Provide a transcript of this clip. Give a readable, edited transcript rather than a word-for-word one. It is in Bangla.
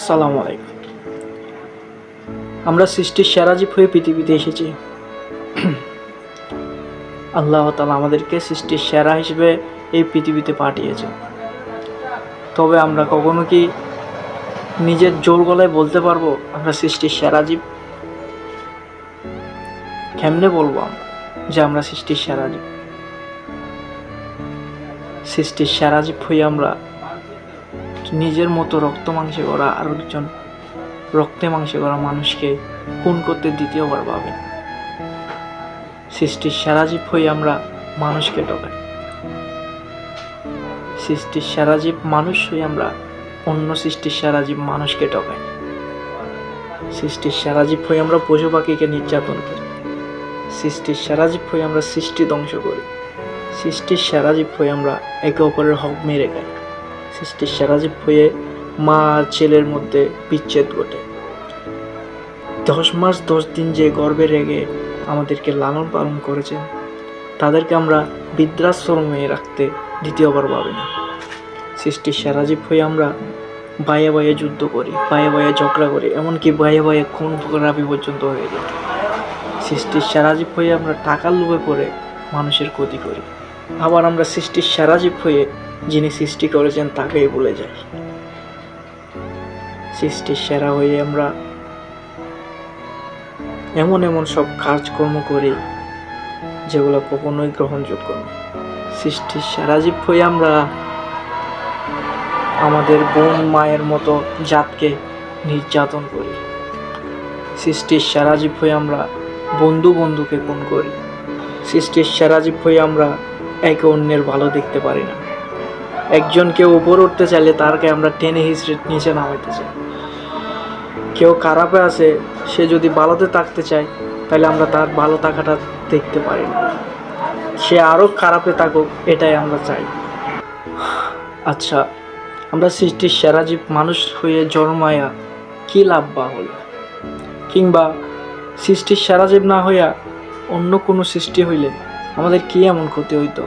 আসসালামু আলাইকুম। আমরা সৃষ্টির সেরা জীব হয়ে পৃথিবীতে এসেছি। আল্লাহ তাআলা আমাদেরকে সৃষ্টির সেরা হিসেবে এই পৃথিবীতে পাঠিয়েছে। তবে আমরা কখনো কি নিজের জোর গলায় বলতে পারবো আমরা সৃষ্টির সেরা জীব? কেমনে বলবো আমরা যে আমরা সৃষ্টির সেরা জীব? সৃষ্টির সেরা জীব হয়ে আমরা নিজের মতো রক্ত মাংসে করা আরেকজন রক্তে মাংসে করা মানুষকে খুন করতে দ্বিতীয়বার ভাবি। সৃষ্টির সেরা জীব হয়ে আমরা মানুষকে ঠকাই। সৃষ্টির সেরা জীব মানুষ হয়ে আমরা অন্য সৃষ্টির সেরা জীব মানুষকে ঠকাই। সৃষ্টির সেরা জীব হয়ে আমরা পশু পাখিকে নির্যাতন করি। সৃষ্টির সেরা জীব হয়ে আমরা সৃষ্টি ধ্বংস করি। সৃষ্টির সেরা জীব হয়ে আমরা একে অপরের হক মেরে খাই। সৃষ্টির সেরা জীব হয়ে মা আর ছেলের মধ্যে বিচ্ছেদ ঘটে। 10 মাস 10 দিন যে গর্ভে রেখে আমাদেরকে লালন পালন করেছেন তাদেরকে আমরা বৃদ্ধাশ্রমে রাখতে দ্বিতীয়বার ভাবি না। সৃষ্টির সেরা জীব হয়ে আমরা বায়ে বায়ে যুদ্ধ করি, বায়ে বায়ে ঝগড়া করি, এমনকি বায়ে বায়ে খুন খারাপি পর্যন্ত হয়ে যায়। সৃষ্টির সেরা জীব হয়ে আমরা টাকার লোভে পড়ে মানুষের ক্ষতি করি। আবার আমরা সৃষ্টির সেরা জীব হয়ে যিনি সৃষ্টি করেছেন তাকেই ভুলে যাই। সৃষ্টির সেরা হয়ে আমরা এমন এমন সব কাজকর্ম করি যেগুলো কখনোই গ্রহণযোগ্য নয়। সৃষ্টির সেরা জীব হয়ে আমরা আমাদের বোন মায়ের মতো জাতকে নির্যাতন করি। সৃষ্টির সেরা জীব হয়ে আমরা বন্ধুকে খুন করি। সৃষ্টির সেরা জীব হয়ে আমরা একে অন্যের ভালো দেখতে পারি না। একজনকে উপর উঠতে চাইলে তারকে আমরা টেনে হিঁচড়ে নিচে নামাইতে চাই। কেউ খারাপে আছে, সে যদি ভালোতে থাকতে চায় তাহলে আমরা তার ভালো থাকাটা দেখতে পারি না, সে আরও খারাপে থাকুক এটাই আমরা চাই। আচ্ছা, আমরা সৃষ্টির সেরা জীব মানুষ হয়ে জন্মায়া কী লাভ বা হলো? কিংবা সৃষ্টির সেরা জীব না হইয়া অন্য কোনো সৃষ্টি হইলে আমাদের কী এমন ক্ষতি হইতো?